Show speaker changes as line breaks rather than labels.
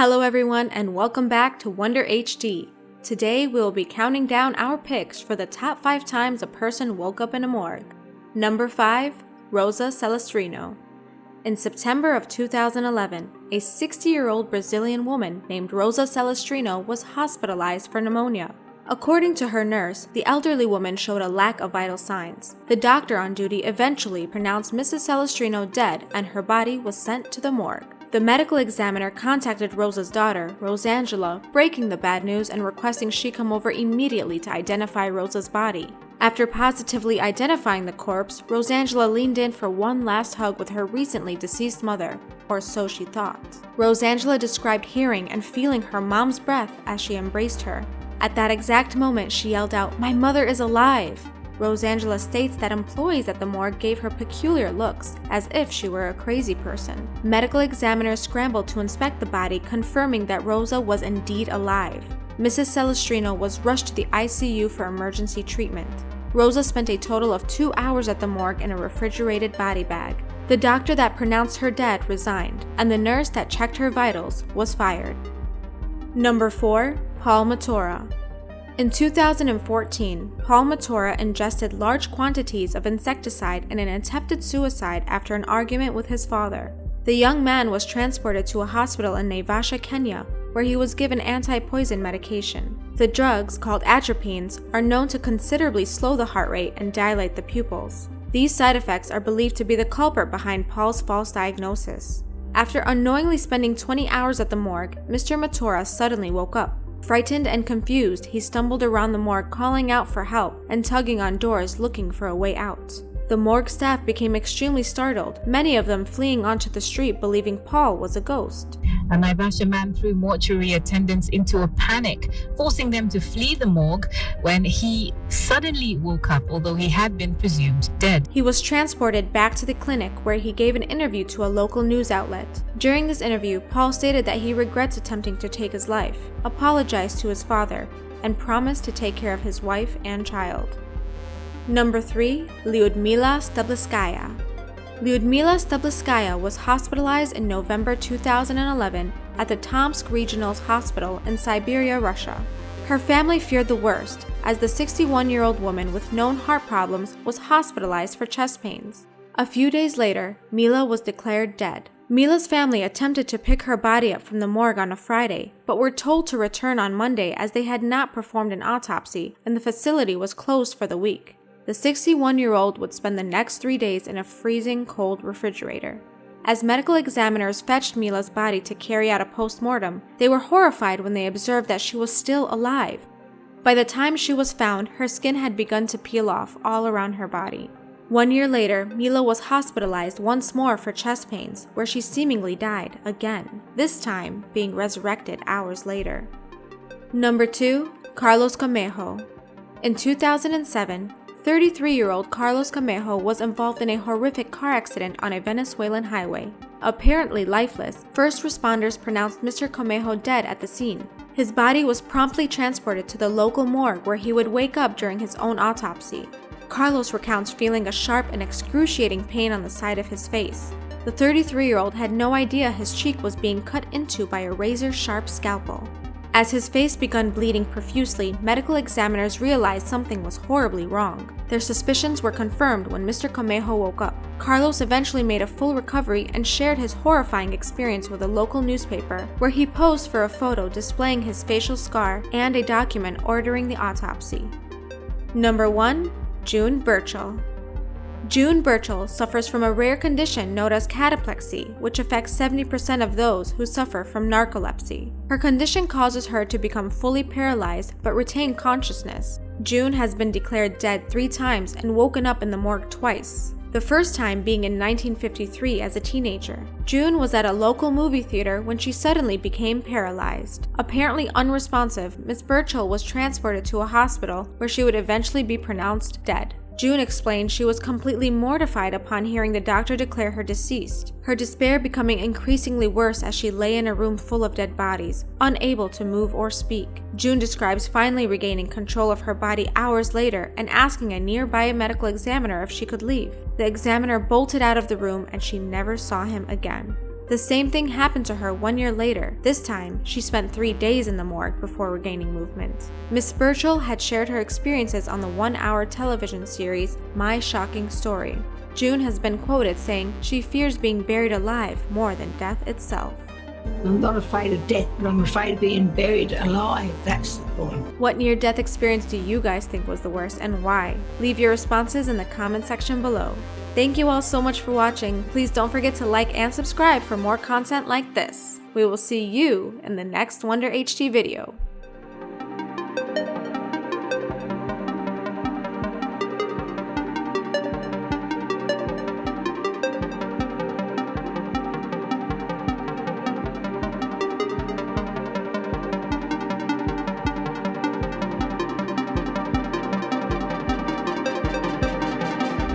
Hello everyone and welcome back to Wonder HD. Today we will be counting down our picks for the top 5 times a person woke up in a morgue. Number 5. Rosa Celestrino. In September of 2011, a 60-year-old Brazilian woman named Rosa Celestrino was hospitalized for pneumonia. According to her nurse, the elderly woman showed a lack of vital signs. The doctor on duty eventually pronounced Mrs. Celestrino dead and her body was sent to the morgue. The medical examiner contacted Rosa's daughter, Rosangela, breaking the bad news and requesting she come over immediately to identify Rosa's body. After positively identifying the corpse, Rosangela leaned in for one last hug with her recently deceased mother, or so she thought. Rosangela described hearing and feeling her mom's breath as she embraced her. At that exact moment, she yelled out, "My mother is alive!" Rosangela states that employees at the morgue gave her peculiar looks, as if she were a crazy person. Medical examiners scrambled to inspect the body, confirming that Rosa was indeed alive. Mrs. Celestrino was rushed to the ICU for emergency treatment. Rosa spent a total of 2 hours at the morgue in a refrigerated body bag. The doctor that pronounced her dead resigned, and the nurse that checked her vitals was fired. Number 4. Paul Matura. In 2014, Paul Matura ingested large quantities of insecticide in an attempted suicide after an argument with his father. The young man was transported to a hospital in Naivasha, Kenya, where he was given anti-poison medication. The drugs, called atropines, are known to considerably slow the heart rate and dilate the pupils. These side effects are believed to be the culprit behind Paul's false diagnosis. After unknowingly spending 20 hours at the morgue, Mr. Matura suddenly woke up. Frightened and confused, he stumbled around the morgue calling out for help and tugging on doors looking for a way out. The morgue staff became extremely startled, many of them fleeing onto the street believing Paul was a ghost.
A Naivasha man threw mortuary attendants into a panic, forcing them to flee the morgue when he suddenly woke up, although he had been presumed dead.
He was transported back to the clinic where he gave an interview to a local news outlet. During this interview, Paul stated that he regrets attempting to take his life, apologized to his father, and promised to take care of his wife and child. Number 3. Lyudmila Stabliskaya. Lyudmila Stabliskaya was hospitalized in November 2011 at the Tomsk Regional Hospital in Siberia, Russia. Her family feared the worst, as the 61-year-old woman with known heart problems was hospitalized for chest pains. A few days later, Mila was declared dead. Mila's family attempted to pick her body up from the morgue on a Friday, but were told to return on Monday as they had not performed an autopsy and the facility was closed for the week. The 61-year-old would spend the next 3 days in a freezing cold refrigerator. As medical examiners fetched Mila's body to carry out a post-mortem, they were horrified when they observed that she was still alive. By the time she was found, her skin had begun to peel off all around her body. 1 year later, Mila was hospitalized once more for chest pains, where she seemingly died again, this time being resurrected hours later. Number 2. Carlos Camejo. In 2007, 33-year-old Carlos Camejo was involved in a horrific car accident on a Venezuelan highway. Apparently lifeless, first responders pronounced Mr. Camejo dead at the scene. His body was promptly transported to the local morgue where he would wake up during his own autopsy. Carlos recounts feeling a sharp and excruciating pain on the side of his face. The 33-year-old had no idea his cheek was being cut into by a razor-sharp scalpel. As his face began bleeding profusely, medical examiners realized something was horribly wrong. Their suspicions were confirmed when Mr. Camejo woke up. Carlos eventually made a full recovery and shared his horrifying experience with a local newspaper, where he posed for a photo displaying his facial scar and a document ordering the autopsy. Number 1. June Burchell. June Burchell suffers from a rare condition known as cataplexy, which affects 70% of those who suffer from narcolepsy. Her condition causes her to become fully paralyzed but retain consciousness. June has been declared dead 3 times and woken up in the morgue twice, the first time being in 1953 as a teenager. June was at a local movie theater when she suddenly became paralyzed. Apparently unresponsive, Miss Burchell was transported to a hospital where she would eventually be pronounced dead. June explained she was completely mortified upon hearing the doctor declare her deceased, her despair becoming increasingly worse as she lay in a room full of dead bodies, unable to move or speak. June describes finally regaining control of her body hours later and asking a nearby medical examiner if she could leave. The examiner bolted out of the room and she never saw him again. The same thing happened to her 1 year later. This time, she spent 3 days in the morgue before regaining movement. Miss Burchell had shared her experiences on the 1-hour television series My Shocking Story. June has been quoted saying she fears being buried alive more than death itself.
I'm not afraid of death, but I'm afraid of being buried alive. That's the point.
What near-death experience do you guys think was the worst and why? Leave your responses in the comment section below. Thank you all so much for watching. Please don't forget to like and subscribe for more content like this. We will see you in the next Wonder HT video.